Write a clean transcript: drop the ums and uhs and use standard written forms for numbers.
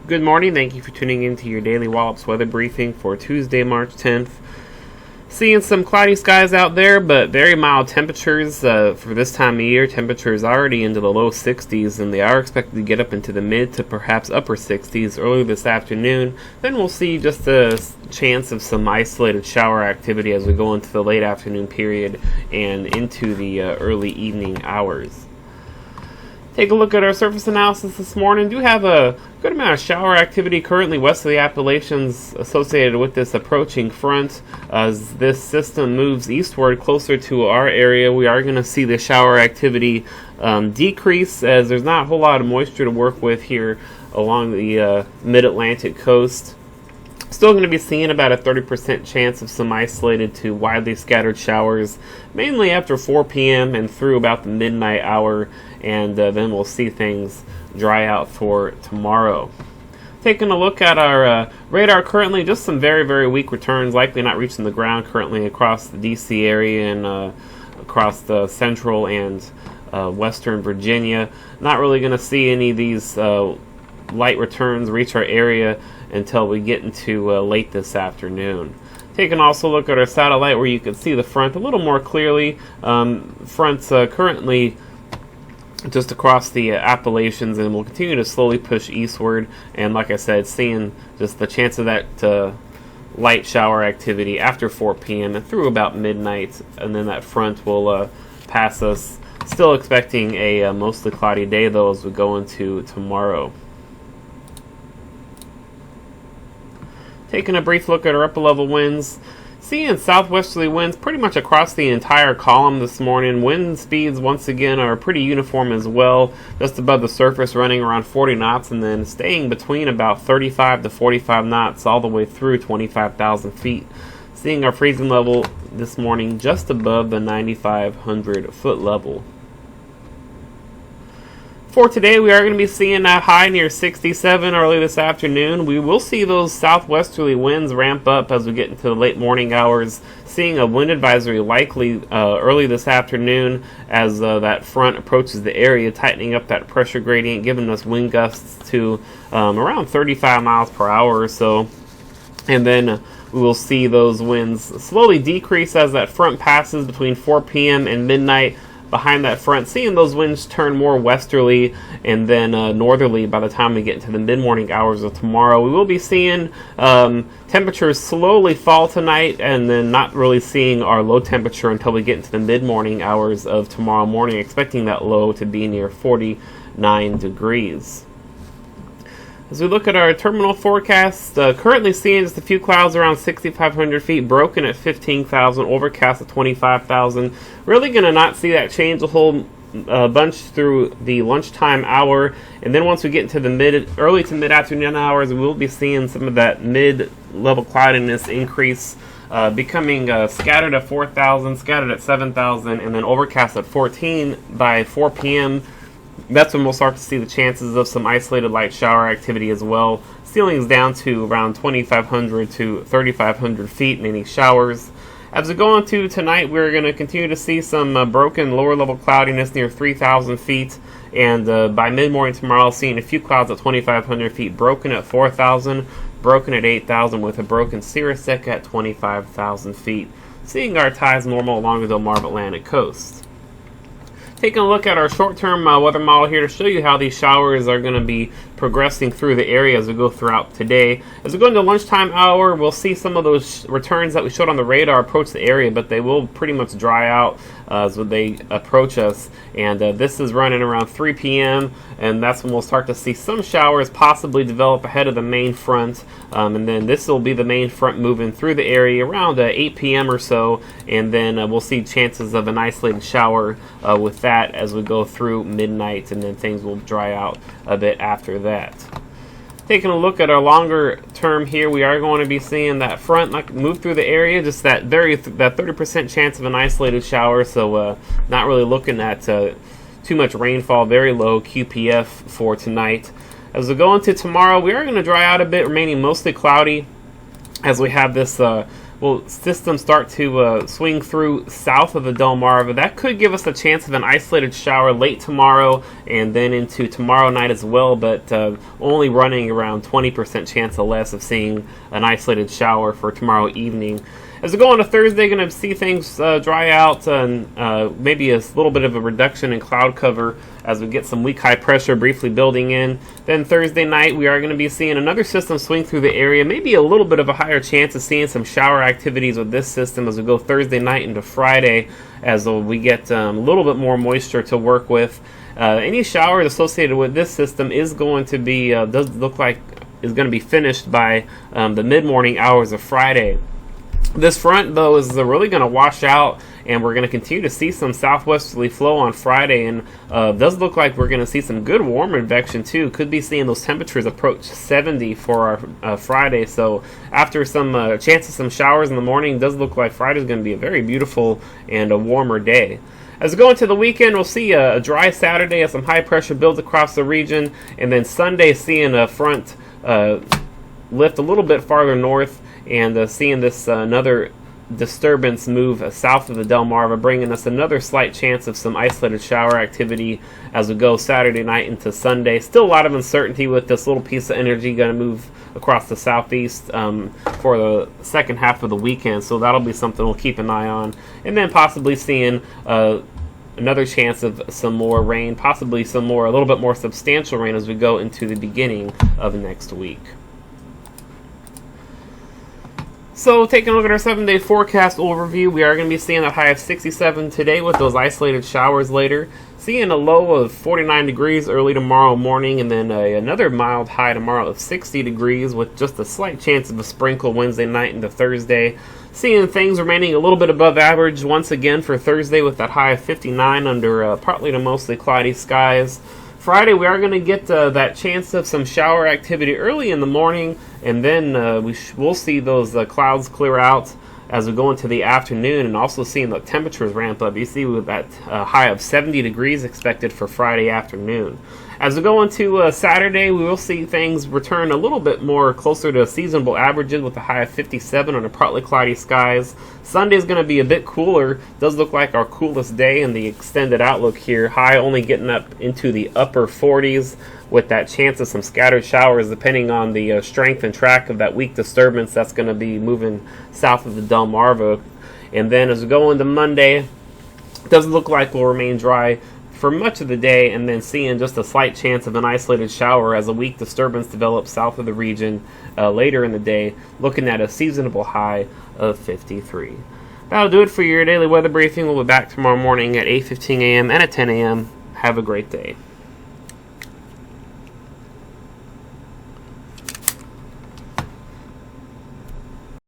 Good morning. Thank you for tuning in to your daily Wallops weather briefing for Tuesday, March 10th. Seeing some cloudy skies out there, but very mild temperatures for this time of year. Temperatures already into the low 60s, and they are expected to get up into the mid to perhaps upper 60s early this afternoon. Then we'll see just a chance of some isolated shower activity as we go into the late afternoon period and into the early evening hours. Take a look at our surface analysis this morning. Do have a good amount of shower activity currently west of the Appalachians associated with this approaching front. As this system moves eastward closer to our area, we are going to see the shower activity decrease as there's not a whole lot of moisture to work with here along the mid-Atlantic coast. Still going to be seeing about a 30% chance of some isolated to widely scattered showers, mainly after 4 p.m. and through about the midnight hour, and then we'll see things dry out for tomorrow. Taking a look at our radar currently, just some very, very weak returns, likely not reaching the ground currently across the D.C. area and across the central and western Virginia. Not really going to see any of these light returns reach our area until we get into late this afternoon. Taking also a look at our satellite where you can see the front a little more clearly. Front's currently just across the Appalachians and will continue to slowly push eastward. And like I said, seeing just the chance of that light shower activity after 4 p.m. and through about midnight, and then that front will pass us. Still expecting a mostly cloudy day though as we go into tomorrow. Taking a brief look at our upper level winds, seeing southwesterly winds pretty much across the entire column this morning. Wind speeds once again are pretty uniform as well, just above the surface running around 40 knots and then staying between about 35 to 45 knots all the way through 25,000 feet. Seeing our freezing level this morning just above the 9,500 foot level. For today, we are going to be seeing that high near 67 early this afternoon. We will see those southwesterly winds ramp up as we get into the late morning hours, seeing a wind advisory likely early this afternoon as that front approaches the area, tightening up that pressure gradient, giving us wind gusts to around 35 miles per hour or so. And then we will see those winds slowly decrease as that front passes between 4 p.m. and midnight. Behind that front, seeing those winds turn more westerly and then northerly by the time we get into the mid-morning hours of tomorrow. We will be seeing temperatures slowly fall tonight and then not really seeing our low temperature until we get into the mid-morning hours of tomorrow morning, expecting that low to be near 49 degrees. As we look at our terminal forecast, currently seeing just a few clouds around 6,500 feet, broken at 15,000, overcast at 25,000. Really going to not see that change a whole bunch through the lunchtime hour. And then once we get into the early to mid-afternoon hours, we will be seeing some of that mid-level cloudiness increase, becoming scattered at 4,000, scattered at 7,000, and then overcast at 14 by 4 p.m. That's when we'll start to see the chances of some isolated light shower activity as well. Ceilings down to around 2,500 to 3,500 feet, meaning showers. As we go into tonight, we're going to continue to see some broken lower level cloudiness near 3,000 feet. And by mid-morning tomorrow, seeing a few clouds at 2,500 feet, broken at 4,000, broken at 8,000 with a broken cirrus at 25,000 feet. Seeing our tides normal along the Delmarva Atlantic coast. Taking a look at our short-term weather model here to show you how these showers are going to be progressing through the area as we go throughout today. As we go into lunchtime hour, we'll see some of those returns that we showed on the radar approach the area, but they will pretty much dry out as they approach us. And this is running around 3 p.m., and that's when we'll start to see some showers possibly develop ahead of the main front. And then this will be the main front moving through the area around 8 p.m. or so, and then we'll see chances of an isolated shower with that as we go through midnight, and then things will dry out a bit after that. Taking a look at our longer term here, we are going to be seeing that front move through the area, just that 30% chance of an isolated shower, so not really looking at too much rainfall, very low QPF for tonight. As we go into tomorrow, we are going to dry out a bit, remaining mostly cloudy as we have this we'll systems start to swing through south of the Delmarva. That could give us a chance of an isolated shower late tomorrow and then into tomorrow night as well, but only running around 20% chance or less of seeing an isolated shower for tomorrow evening. As we go on to Thursday, going to see things dry out and maybe a little bit of a reduction in cloud cover as we get some weak high pressure briefly building in. Then Thursday night, we are going to be seeing another system swing through the area, maybe a little bit of a higher chance of seeing some shower activities with this system as we go Thursday night into Friday, as we get a little bit more moisture to work with. Any showers associated with this system is going to be, does look like, is going to be finished by the mid-morning hours of Friday. This front, though, is really going to wash out, and we're going to continue to see some southwesterly flow on Friday, and does look like we're going to see some good warm advection, too. Could be seeing those temperatures approach 70 for our Friday, so after some chance of some showers in the morning, does look like Friday is going to be a very beautiful and a warmer day. As we go into the weekend, we'll see a dry Saturday as some high pressure builds across the region, and then Sunday seeing a front lift a little bit farther north, and seeing this another disturbance move south of the Delmarva, bringing us another slight chance of some isolated shower activity as we go Saturday night into Sunday. Still a lot of uncertainty with this little piece of energy going to move across the southeast for the second half of the weekend, so that'll be something we'll keep an eye on. And then possibly seeing another chance of some more rain, possibly a little bit more substantial rain as we go into the beginning of next week. So, taking a look at our 7-day forecast overview, we are going to be seeing a high of 67 today with those isolated showers later. Seeing a low of 49 degrees early tomorrow morning, and then another mild high tomorrow of 60 degrees with just a slight chance of a sprinkle Wednesday night into Thursday. Seeing things remaining a little bit above average once again for Thursday with that high of 59 under partly to mostly cloudy skies. Friday, we are going to get that chance of some shower activity early in the morning, and then we'll see those clouds clear out as we go into the afternoon, and also seeing the temperatures ramp up. You see with that high of 70 degrees expected for Friday afternoon. As we go into Saturday, we will see things return a little bit more closer to seasonable averages with a high of 57 under partly cloudy skies. Sunday is going to be a bit cooler. Does look like our coolest day in the extended outlook here. High only getting up into the upper 40s with that chance of some scattered showers depending on the strength and track of that weak disturbance that's going to be moving south of the Delmarva. And then as we go into Monday, it doesn't look like we'll remain dry for much of the day, and then seeing just a slight chance of an isolated shower as a weak disturbance develops south of the region later in the day, looking at a seasonable high of 53. That'll do it for your daily weather briefing. We'll be back tomorrow morning at 8:15 a.m. and at 10 a.m. Have a great day.